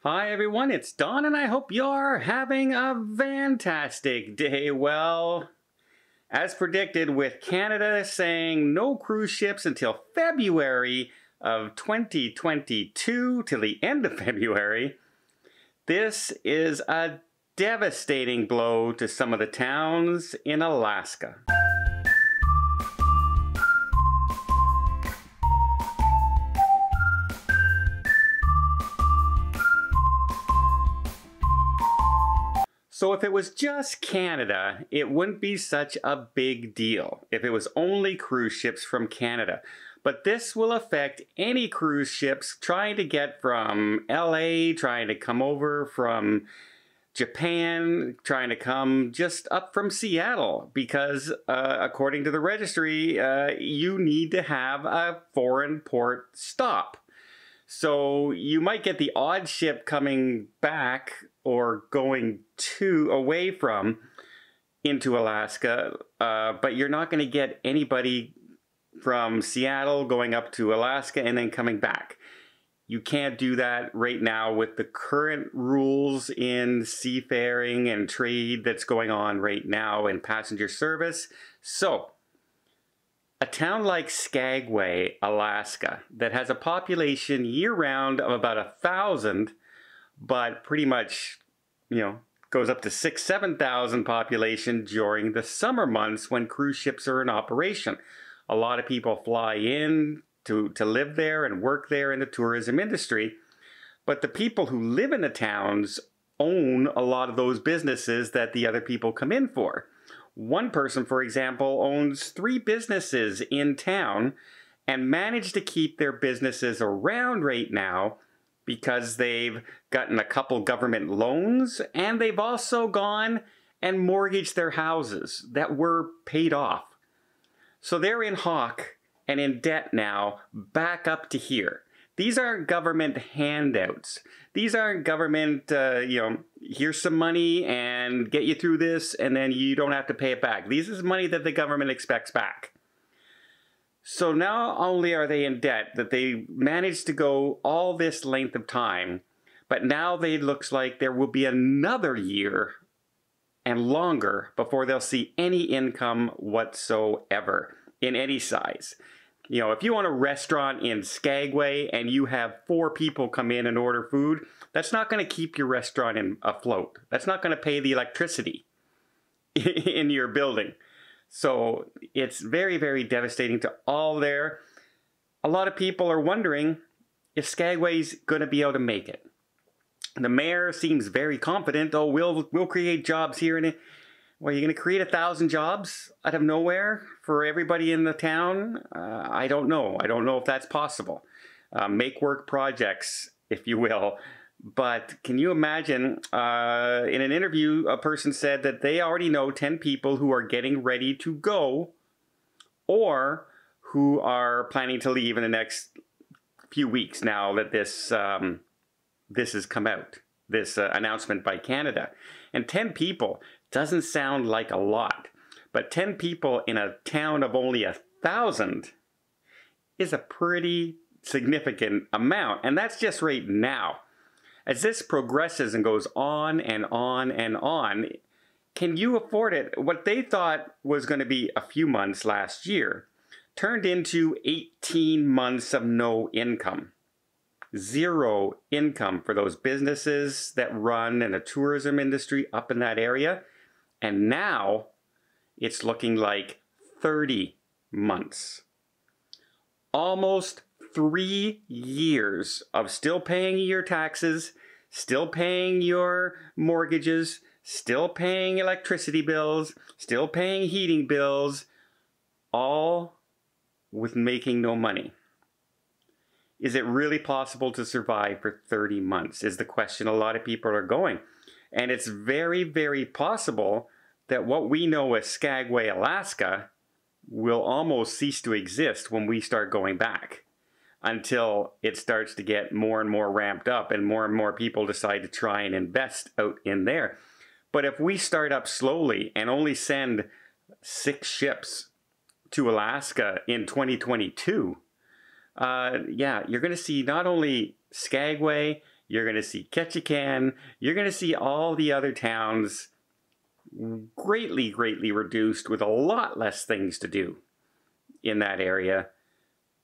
Hi everyone, it's Don and I hope you're having a fantastic day. Well, as predicted, with Canada saying no cruise ships until February of 2022, till the end of February, this is a devastating blow to some of the towns in Alaska. So if it was just Canada, it wouldn't be such a big deal if it was only cruise ships from Canada. But this will affect any cruise ships trying to get from LA, trying to come over from Japan, trying to come just up from Seattle, because according to the registry, you need to have a foreign port stop. So you might get the odd ship coming back or going away from into Alaska, but you're not going to get anybody from Seattle going up to Alaska and then coming back. You can't do that right now with the current rules in seafaring and trade that's going on right now in passenger service. So a town like Skagway, Alaska, that has a population year-round of about 1,000, but pretty much, goes up to 6,000 to 7,000 population during the summer months when cruise ships are in operation. A lot of people fly in to live there and work there in the tourism industry, but the people who live in the towns own a lot of those businesses that the other people come in for. One person, for example, owns 3 businesses in town and managed to keep their businesses around right now because they've gotten a couple government loans and they've also gone and mortgaged their houses that were paid off. So they're in hock and in debt now, back up to here. These aren't government handouts. These aren't government, here's some money and get you through this and then you don't have to pay it back. This is money that the government expects back. So not only are they in debt, that they managed to go all this length of time, but now it looks like there will be another year and longer before they'll see any income whatsoever in any size. If you own a restaurant in Skagway and you have 4 people come in and order food, that's not going to keep your restaurant afloat. That's not going to pay the electricity in your building. So it's very, very devastating to all there. A lot of people are wondering if Skagway's going to be able to make it. The mayor seems very confident. Oh, we'll create jobs here and well, you're going to create 1,000 jobs out of nowhere for everybody in the town? I don't know. I don't know if that's possible. Make work projects, if you will. But can you imagine, in an interview, a person said that they already know 10 people who are getting ready to go or who are planning to leave in the next few weeks now that this has come out, this announcement by Canada. And 10 people doesn't sound like a lot, but 10 people in a town of only 1,000 is a pretty significant amount. And that's just right now. As this progresses and goes on and on and on, can you afford it? What they thought was going to be a few months last year turned into 18 months of no income. 0 income for those businesses that run in the tourism industry up in that area. And now it's looking like 30 months. Almost 3 years of still paying your taxes, still paying your mortgages, still paying electricity bills, still paying heating bills, all with making no money. Is it really possible to survive for 30 months is the question a lot of people are going. And it's very, very possible that what we know as Skagway, Alaska, will almost cease to exist when we start going back, until it starts to get more and more ramped up and more people decide to try and invest out in there. But if we start up slowly and only send 6 ships to Alaska in 2022, yeah, you're going to see not only Skagway, You're going to see Ketchikan. You're going to see all the other towns greatly, greatly reduced with a lot less things to do in that area.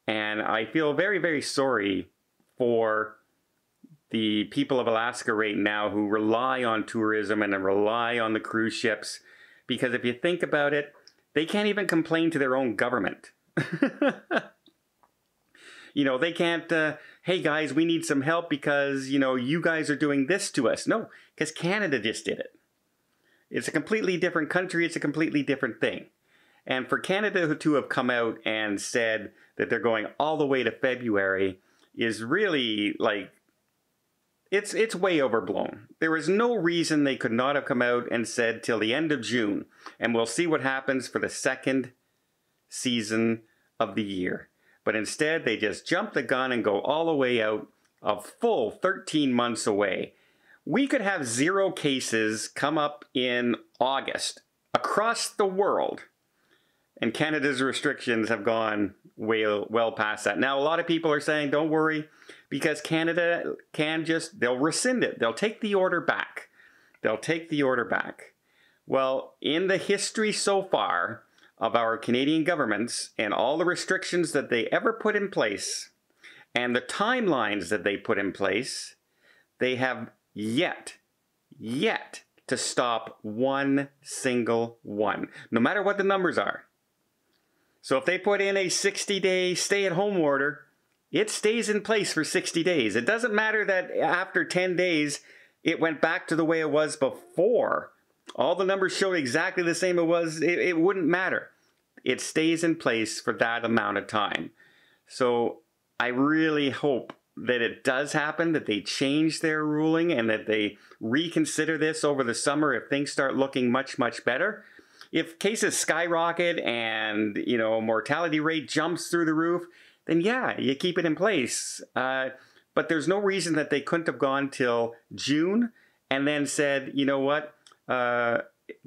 And I feel very, very sorry for the people of Alaska right now who rely on tourism and rely on the cruise ships. Because if you think about it, they can't even complain to their own government. You know, they can't, hey guys, we need some help because, you know, you guys are doing this to us. No, because Canada just did it. It's a completely different country. It's a completely different thing. And for Canada to have come out and said that they're going all the way to February is really like, it's way overblown. There was no reason they could not have come out and said till the end of June, and we'll see what happens for the second season of the year. But instead, they just jump the gun and go all the way out a full 13 months away. We could have 0 cases come up in August across the world, and Canada's restrictions have gone well past that. Now, a lot of people are saying, don't worry, because Canada can just, they'll rescind it. They'll take the order back. They'll take the order back. Well, in the history so far of our Canadian governments and all the restrictions that they ever put in place and the timelines that they put in place, they have yet to stop one single one, no matter what the numbers are. So if they put in a 60-day stay-at-home order, it stays in place for 60 days. It doesn't matter that after 10 days, it went back to the way it was before. All the numbers showed exactly the same it was. It wouldn't matter. It stays in place for that amount of time. So I really hope that it does happen, that they change their ruling and that they reconsider this over the summer if things start looking much, much better. If cases skyrocket and, you know, mortality rate jumps through the roof, then yeah, you keep it in place. But there's no reason that they couldn't have gone till June and then said, you know what,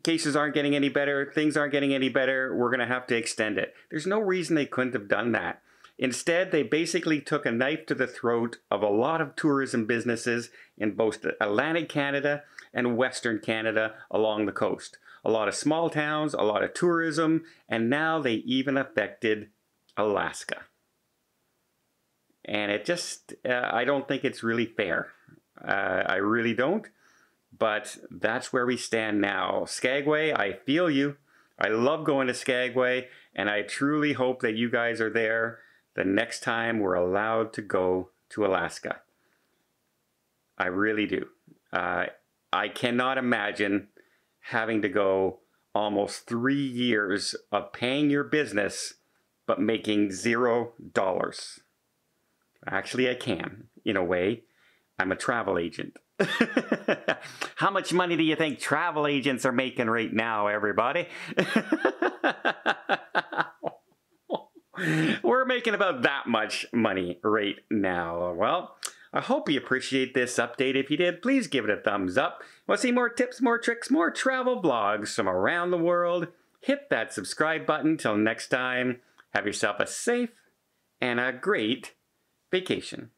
cases aren't getting any better, things aren't getting any better, we're going to have to extend it. There's no reason they couldn't have done that. Instead, they basically took a knife to the throat of a lot of tourism businesses in both Atlantic Canada and Western Canada along the coast. A lot of small towns, a lot of tourism, and now they even affected Alaska. And it just, I don't think it's really fair. I really don't. But that's where we stand now. Skagway, I feel you. I love going to Skagway, and I truly hope that you guys are there the next time we're allowed to go to Alaska. I really do. I cannot imagine having to go almost 3 years of paying your business but making $0. Actually, I can, in a way. I'm a travel agent. How much money do you think travel agents are making right now, everybody? We're making about that much money right now. Well, I hope you appreciate this update. If you did, please give it a thumbs up. Want to see more tips, more tricks, more travel vlogs from around the world? Hit that subscribe button. Till next time, have yourself a safe and a great vacation.